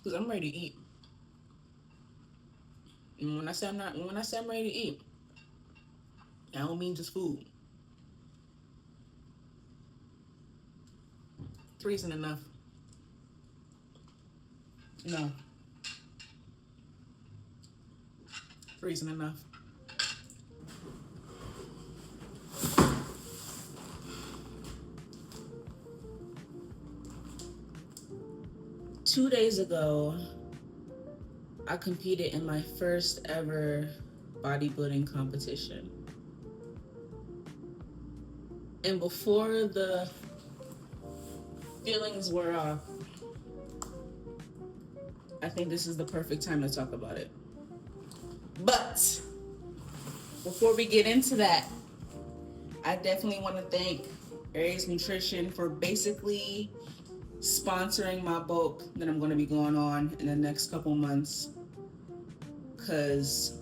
because I'm ready to eat. And when I say I'm ready to eat, I don't mean just food. Three isn't enough. No, three isn't enough. 2 days ago, I competed in my first ever bodybuilding competition. And before the feelings were off, I think this is the perfect time to talk about it. But before we get into that, I definitely want to thank Aries Nutrition for basically sponsoring my bulk that I'm going to be going on in the next couple months, because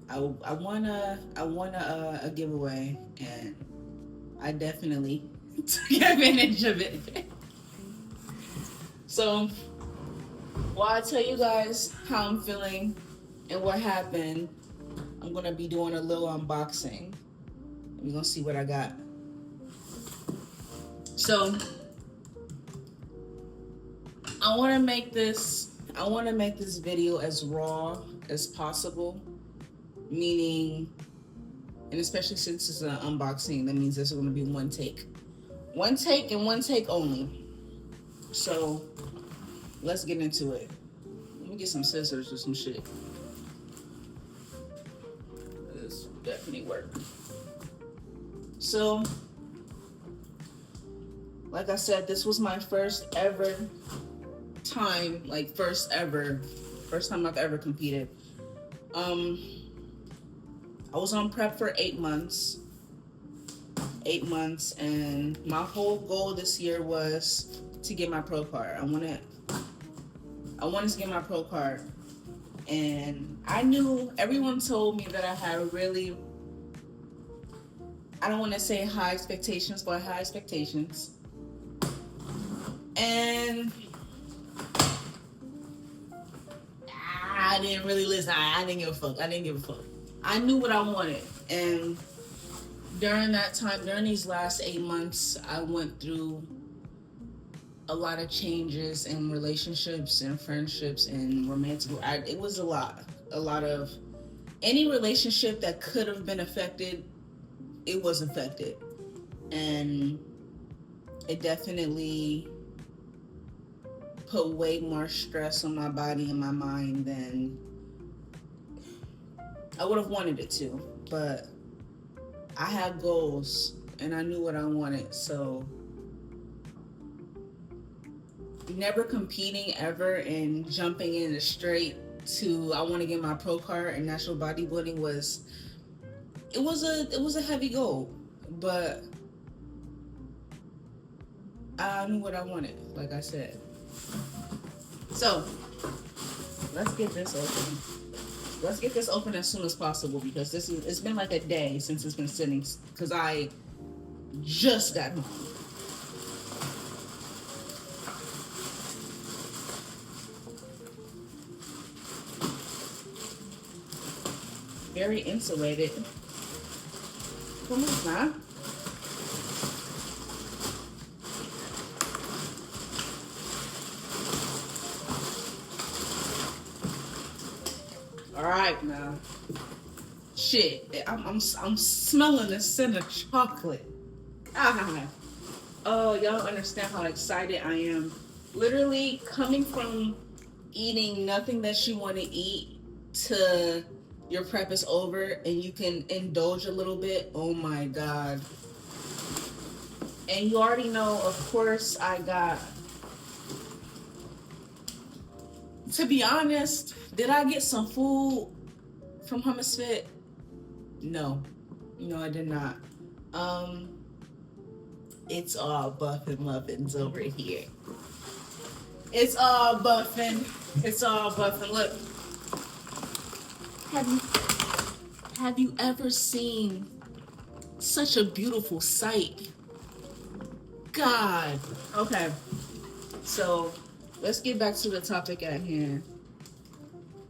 I want a giveaway, and I definitely took advantage of it. So while I tell you guys how I'm feeling and what happened, I'm gonna be doing a little unboxing. We're gonna see what I got. So I wanna make this video as raw as possible. Meaning, and especially since it's an unboxing, that means there's gonna be one take. One take and one take only. So let's get into it. Let me get some scissors or some shit. This will definitely work. So, like I said, this was my first time I've ever competed. I was on prep for 8 months. 8 months, and my whole goal this year was to get my pro card. I wanted to get my pro card, and I knew everyone told me that I had really, I don't want to say high expectations, but high expectations. And I didn't really listen. I didn't give a fuck. I knew what I wanted, and during that time, during these last 8 months, I went through a lot of changes in relationships and friendships and romantic. It was a lot of any relationship that could have been affected. It was affected, and it definitely put way more stress on my body and my mind than I would have wanted it to. But I had goals and I knew what I wanted. So never competing ever and jumping in straight to I want to get my pro card in natural bodybuilding was a heavy goal, but I knew what I wanted, like I said. So let's get this open. Let's get this open as soon as possible, because it's been like a day since it's been sitting, because I just got home. Very insulated. Come on, huh? All right, now. Shit, I'm smelling the scent of chocolate. God. Oh, y'all don't understand how excited I am. Literally coming from eating nothing that you want to eat to your prep is over and you can indulge a little bit. Oh my God. And you already know, of course, I got, to be honest, did I get some food from Hummus Fit? No, I did not. It's all buffin muffins over here. It's all buffin. Look, have you ever seen such a beautiful sight? God. Okay. So let's get back to the topic at hand.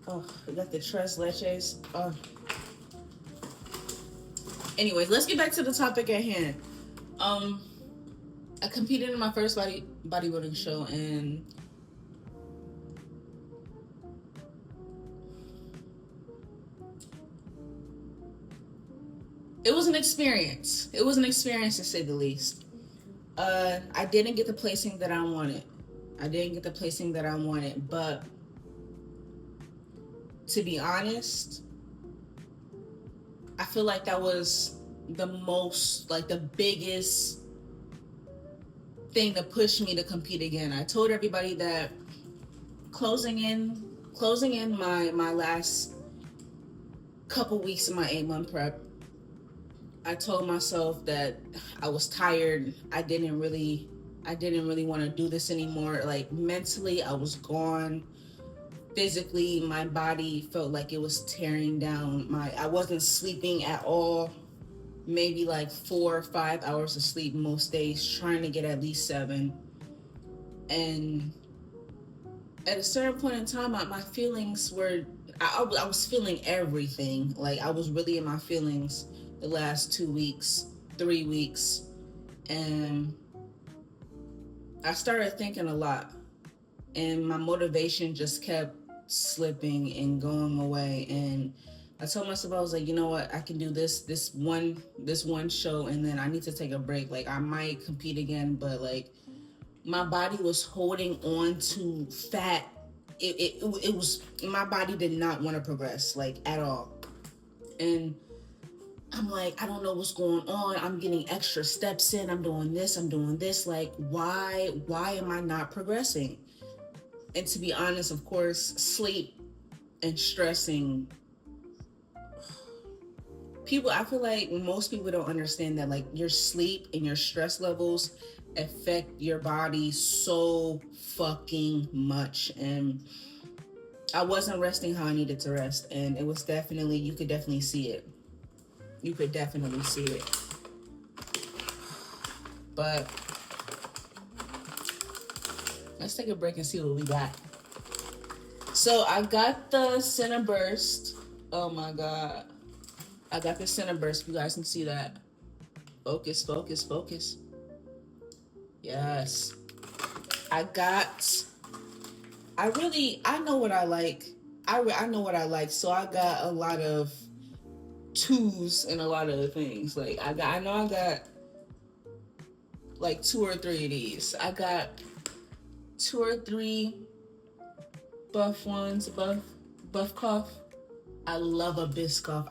Oh, we got the tres leches. Oh. Anyways, let's get back to the topic at hand. I competed in my first bodybuilding show, and it was an experience. It was an experience, to say the least. I didn't get the placing that I wanted. But to be honest, I feel like that was the biggest thing that pushed me to compete again. I told everybody that closing in my last couple weeks of my 8-month prep, I told myself that I was tired. I didn't really want to do this anymore. Like, mentally, I was gone. Physically, my body felt like it was tearing down. I wasn't sleeping at all. Maybe like 4 or 5 hours of sleep most days, trying to get at least 7. And at a certain point in time, my feelings were, I was feeling everything. Like, I was really in my feelings the last 2 weeks, 3 weeks. And I started thinking a lot. And my motivation just kept slipping and going away. And I told myself, I was like, you know what, I can do this one show, and then I need to take a break. Like, I might compete again, but like, my body was holding on to fat. It was, my body did not want to progress, like, at all. And I'm like, I don't know what's going on. I'm getting extra steps in. I'm doing this. Like, why am I not progressing? And to be honest, of course, sleep and stressing. I feel like most people don't understand that, like, your sleep and your stress levels affect your body so fucking much. And I wasn't resting how I needed to rest. And it was definitely, you could definitely see it. But let's take a break and see what we got. So I got the center burst. Oh my God. I got the center burst. You guys can see that. Focus. Yes. I know what I like. I know what I like. So I got a lot of 2s and a lot of things. Like, I know I got like 2 or 3 of these. I got 2 or 3 buff ones, buff cough. I love a Biscoff.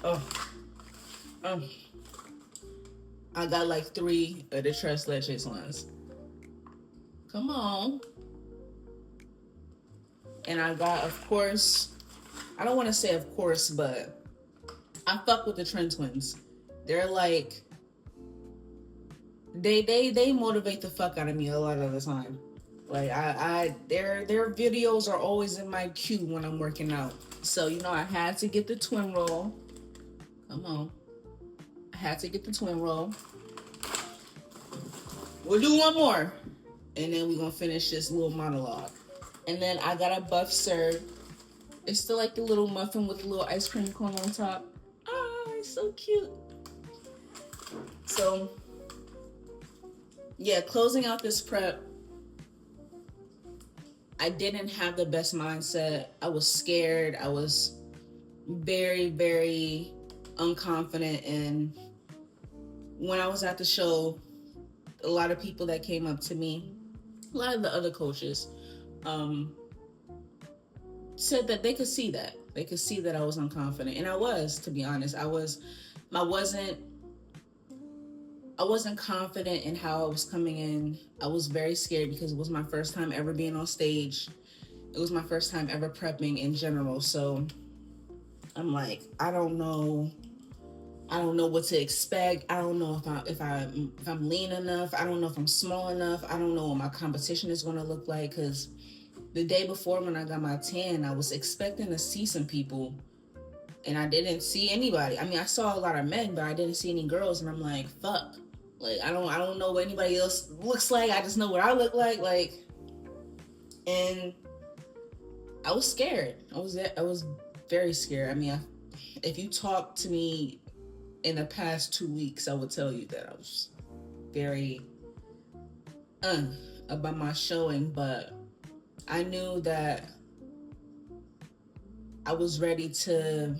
Oh. I got like 3 of the Tres Leches ones. Come on. And I got, of course, I don't want to say of course, but I fuck with the Trend Twins. They're like, they motivate the fuck out of me a lot of the time. Like, their videos are always in my queue when I'm working out. So, you know, I had to get the twin roll. Come on. I had to get the twin roll. We'll do one more, and then we're gonna finish this little monologue. And then I got a buff serve. It's still like the little muffin with the little ice cream cone on top. Oh, it's so cute. So, yeah, closing out this prep, I didn't have the best mindset. I was scared. I was very, very unconfident. And when I was at the show, a lot of people that came up to me, a lot of the other coaches, said that they could see that. They could see that I was unconfident. And I was, to be honest. I wasn't confident in how I was coming in. I was very scared because it was my first time ever being on stage. It was my first time ever prepping in general. So I'm like, I don't know what to expect. I don't know if I'm lean enough. I don't know if I'm small enough. I don't know what my competition is going to look like. Because the day before when I got my tan, I was expecting to see some people, and I didn't see anybody. I mean, I saw a lot of men, but I didn't see any girls. And I'm like, fuck. Like, I don't know what anybody else looks like. I just know what I look like. Like, And I was scared. I was very scared. I mean, if you talk to me in the past 2 weeks, I would tell you that I was very about my showing, but I knew that I was ready to.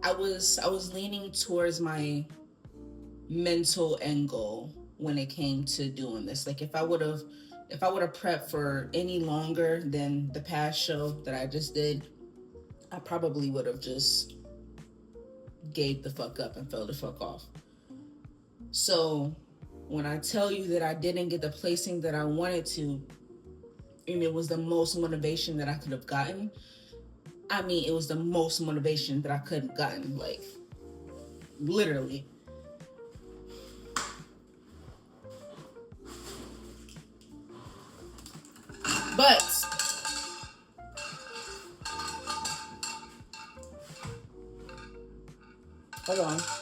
I was leaning towards my mental end goal when it came to doing this. Like if I would have prepped for any longer than the past show that I just did, I probably would have just gave the fuck up and fell the fuck off. So when I tell you that I didn't get the placing that I wanted to, and it was the most motivation that I could have gotten, I mean, it was the most motivation that I could have gotten, like, literally. But,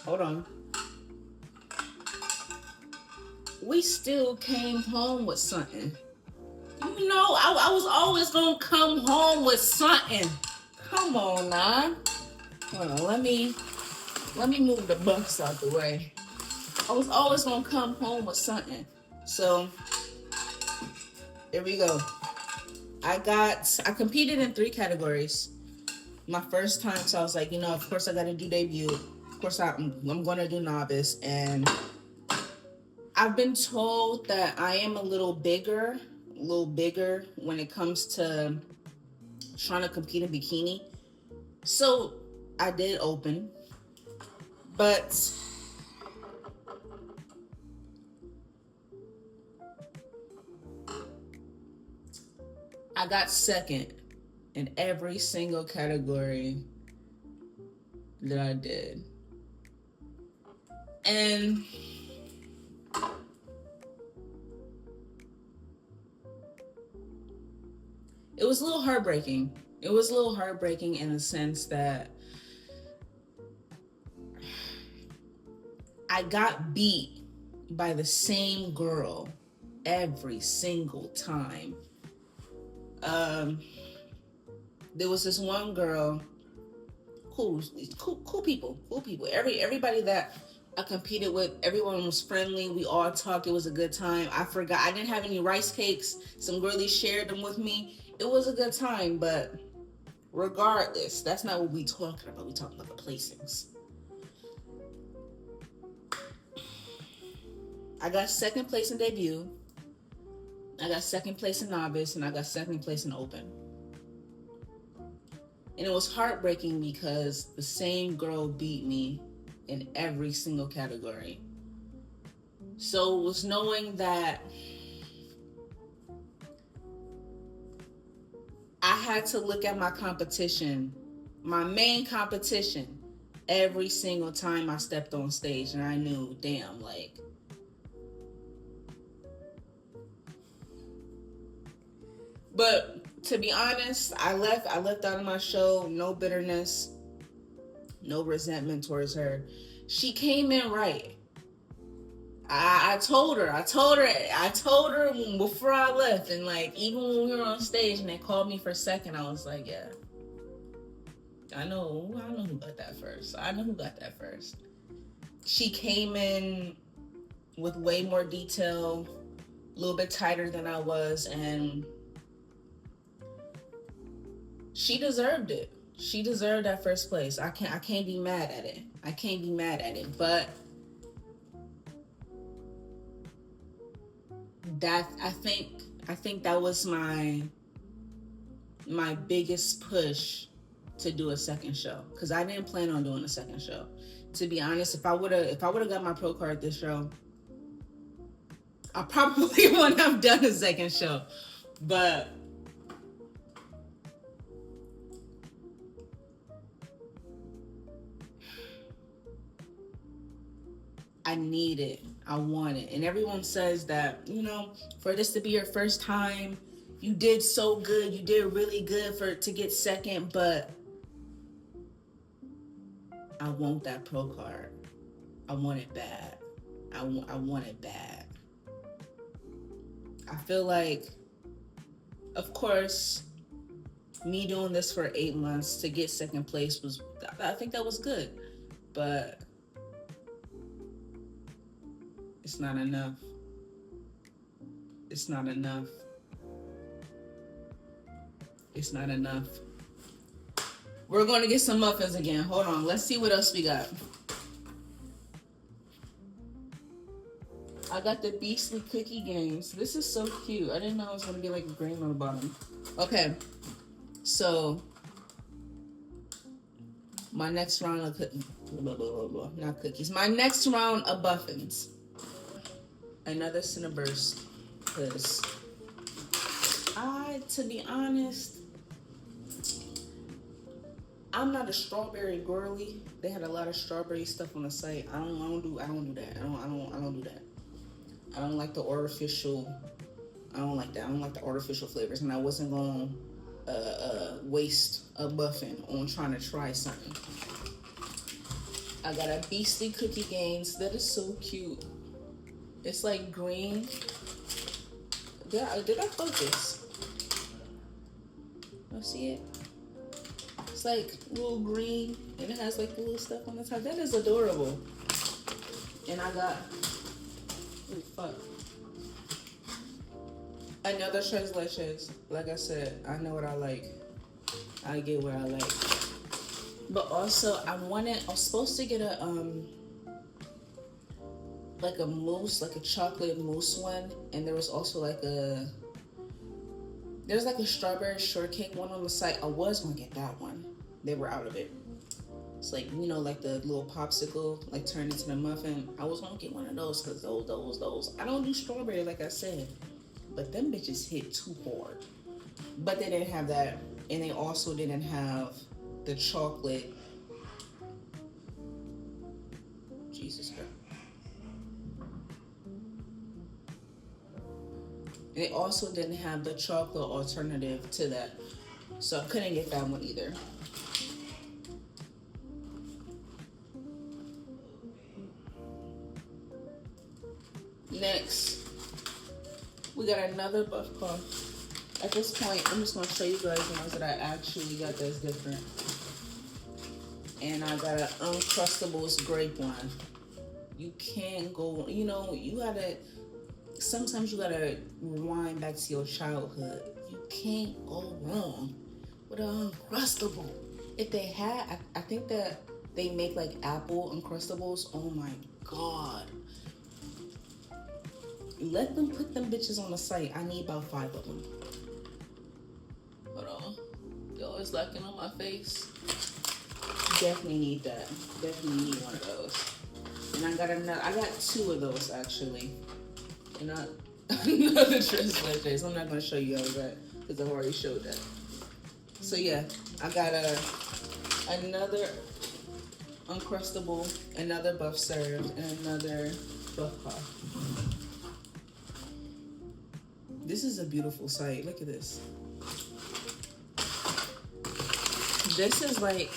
hold on. We still came home with something. You know, I was always gonna come home with something. Come on, now. Hold on, let me move the bus out the way. I was always gonna come home with something. So here we go. I competed in 3 categories. My first time, so I was like, of course I gotta do debut. Of course I'm gonna do novice, and I've been told that I am a little bigger when it comes to trying to compete in bikini. So I did open, but I got second in every single category that I did. And it was a little heartbreaking. It was a little heartbreaking in the sense that I got beat by the same girl every single time. There was this one girl, cool people. Everybody that I competed with, everyone was friendly. We all talked. It was a good time. I forgot, I didn't have any rice cakes. Some girlies shared them with me. It was a good time, but regardless, that's not what we talking about. We talking about the placings. I got second place in debut. I got second place in novice, and I got second place in open. And it was heartbreaking because the same girl beat me in every single category. So it was knowing that I had to look at my competition, my main competition, every single time I stepped on stage, and I knew, damn, like, but to be honest, I left out of my show, no bitterness, no resentment towards her. She came in right. I told her before I left, and like, even when we were on stage and they called me for second, I was like, yeah, I know who got that first. She came in with way more detail, a little bit tighter than I was, and she deserved it. She deserved that first place. I can't be mad at it. But that I think that was my biggest push to do a second show, because I didn't plan on doing a second show. To be honest, if I would have got my pro card this show, I probably wouldn't have done a second show. But I need it. I want it. And everyone says that, for this to be your first time, you did so good. You did really good to get second, but I want that pro card. I want it bad. I want it bad. I feel like, of course, me doing this for 8 months to get second place was, I think that was good, but it's not enough. It's not enough. It's not enough. We're going to get some muffins again. Hold on. Let's see what else we got. I got the Beastly Cookie Games. This is so cute. I didn't know it was going to be like green on the bottom. Okay. So, my next round of cookies. Not cookies. My next round of muffins. Another Cinnaburst. Because to be honest, I'm not a strawberry girly. They had a lot of strawberry stuff on the site. I don't do that. I don't do that. I don't like the artificial. I don't like that. I don't like the artificial flavors, and I wasn't going to waste a muffin on trying to try something. I got a Beastly Cookie Games. That is so cute. It's like green. Did I focus? You see it? It's like little green, and it has like the little stuff on the top. That is adorable. And I got, oh fuck, another Tres Leches. Like I said, I know what I like. I get what I like. But also, I was supposed to get a like a mousse, like a chocolate mousse one, and there was also like there's like a strawberry shortcake one on the site. I was gonna get that one. They were out of it. It's like, you know, like the little popsicle, like turned into the muffin. I was gonna get one of those because those. I don't do strawberry, like I said, but them bitches hit too hard. But they didn't have that, and they also didn't have the chocolate. Jesus Christ. They also didn't have the chocolate alternative to that. So I couldn't get that one either. Next, we got another Buff Puff. At this point, I'm just going to show you guys the ones that I actually got that's different. And I got an Uncrustables grape one. You can't go, you know, sometimes you gotta rewind back to your childhood. You can't go wrong with an Uncrustable. If they had, I think that they make like apple Uncrustables. Oh my God. Let them put them bitches on the site. I need about 5 of them. Hold on. They always lacking on my face. Definitely need that. Definitely need one of those. And I got 2 of those actually. And another Tres Leches. I'm not gonna show you guys that because I've already showed that. So yeah, I got another Uncrustable, another Buff Served, and another Buff Puff. This is a beautiful site. Look at this. This is like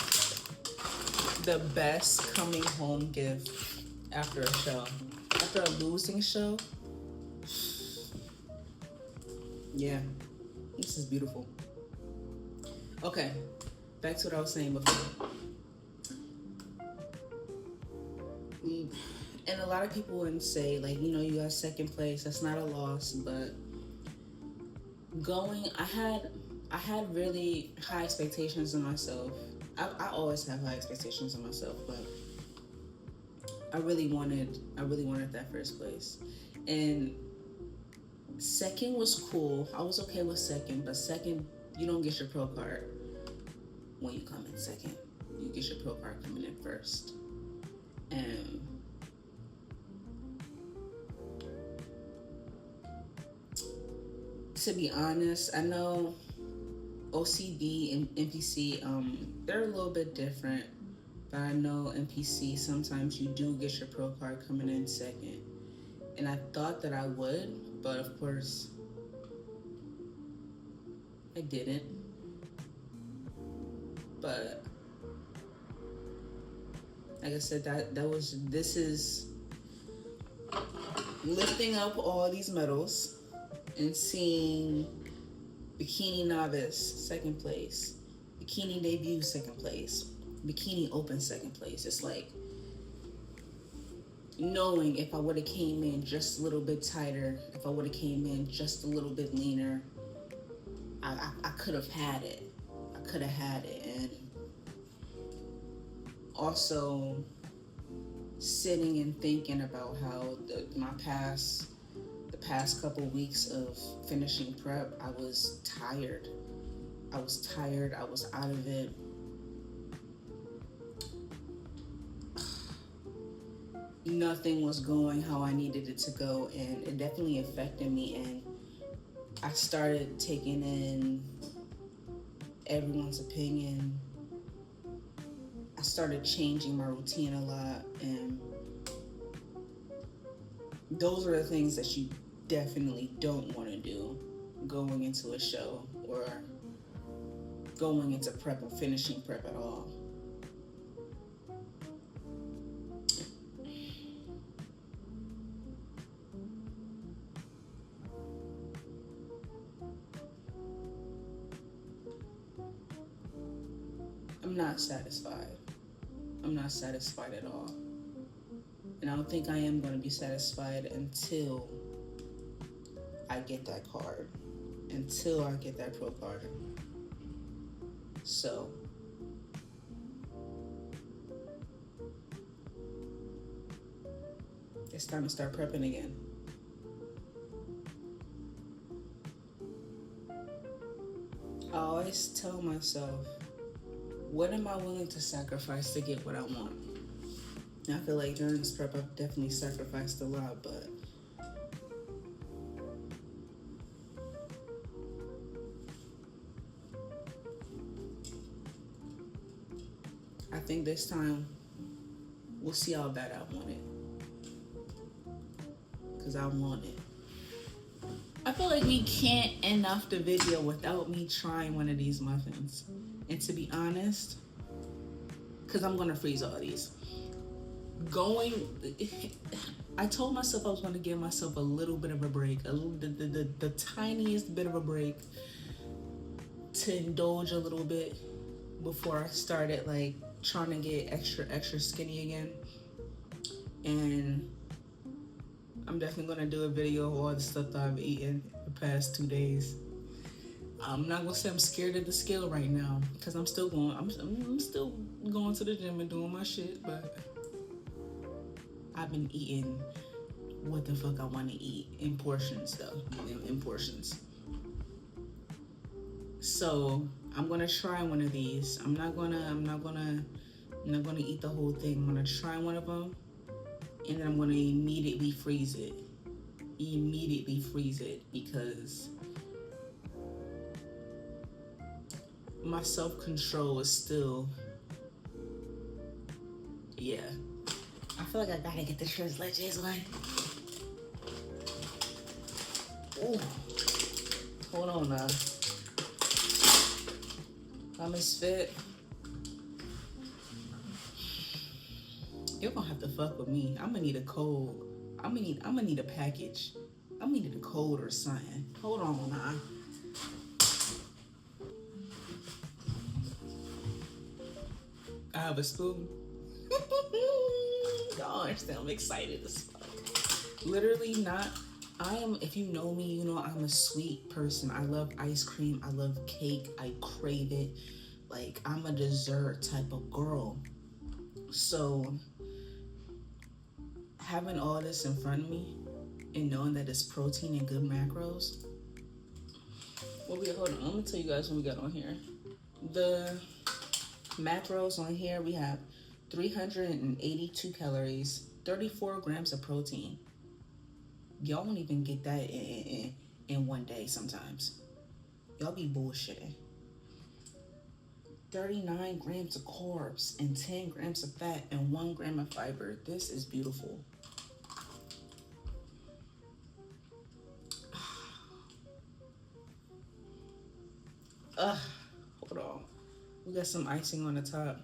the best coming home gift after a show. After a losing show. Yeah, this is beautiful. Okay, back to what I was saying before. And a lot of people wouldn't say, like, you know, you got second place. That's not a loss, but I had really high expectations of myself. I always have high expectations of myself, but I really wanted that first place. And second was cool. I was okay with second, but second, you don't get your pro card when you come in second. You get your pro card coming in first. And to be honest, I know OCD and NPC, they're a little bit different, but I know NPC, sometimes you do get your pro card coming in second. And I thought that I would, but of course, I didn't. But like I said, this is lifting up all these medals. and seeing Bikini Novice, second place. Bikini Debut, second place. Bikini Open, second place. It's like knowing if I would have came in just a little bit tighter, if I would have came in just a little bit leaner, I could have had it. I could have had it. And also sitting and thinking about how the past couple weeks of finishing prep, I was tired. I was out of it. Nothing was going how I needed it to go, and it definitely affected me. And I started taking in everyone's opinion. I started changing my routine a lot, and those are the things that you definitely don't want to do going into a show or going into prep or finishing prep at all. I'm not satisfied. I'm not satisfied at all. And I don't think I am going to be satisfied until I get that card, until I get that pro card. So, it's time to start prepping again. I always tell myself, what am I willing to sacrifice to get what I want? And I feel like during this prep, I've definitely sacrificed a lot, but I think this time we'll see how bad I want it. Because I want it. I feel like we can't end off the video without me trying one of these muffins. And to be honest, because I'm going to freeze all these. I told myself I was going to give myself a little bit of a break, the tiniest bit of a break to indulge a little bit before I started like trying to get extra skinny again. And I'm definitely going to do a video of all the stuff that I've eaten the past 2 days. I'm not gonna say I'm scared of the scale right now because I'm still going to the gym and doing my shit, but I've been eating what the fuck I want to eat in portions though, in portions. So I'm gonna try one of these. I'm not gonna eat the whole thing. I'm gonna try one of them, and then I'm gonna immediately freeze it. Because my self-control is still, yeah. I feel like I gotta get the Sledge one. Ooh, hold on now. Hummus Fit. You're gonna have to fuck with me. I'm gonna need a code. I'm gonna need a package. I'm gonna need a code or something. Hold on now. I have a spoon. Y'all understand, I'm excited as fuck. Literally not, if you know me, you know I'm a sweet person. I love ice cream, I love cake, I crave it. Like, I'm a dessert type of girl. So, having all this in front of me and knowing that it's protein and good macros. Well, hold on, let me tell you guys what we got on here. The macros on here, we have 382 calories, 34 grams of protein. Y'all don't even get that in 1 day sometimes. Y'all be bullshitting. 39 grams of carbs and 10 grams of fat and 1 gram of fiber. This is beautiful. Hold on. We got some icing on the top.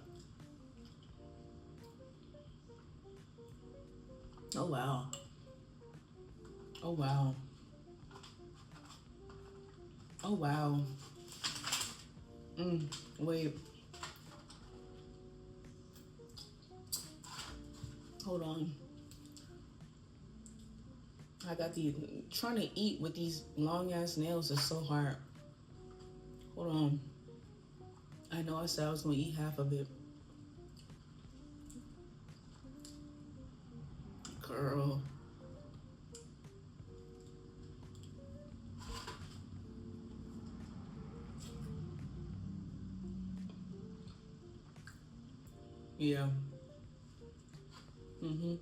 Oh, wow. Oh, wow. Oh wow. Wait. Hold on. I got these. Trying to eat with these long ass nails is so hard. Hold on. I know I said I was gonna eat half of it. Girl. Yeah. Mm-hmm.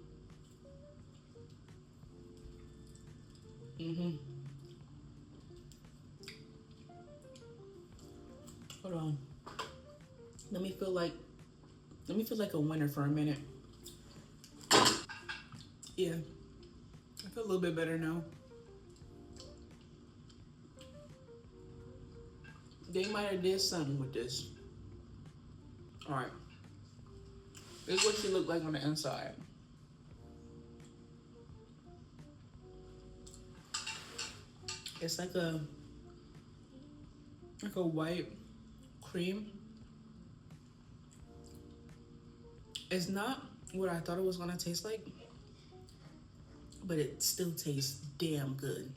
Mm-hmm. Hold on. Let me feel like a winner for a minute. Yeah. I feel a little bit better now. They might have did something with this. Alright. This is what she look like on the inside. It's like a white cream. It's not what I thought it was gonna taste like, but it still tastes damn good.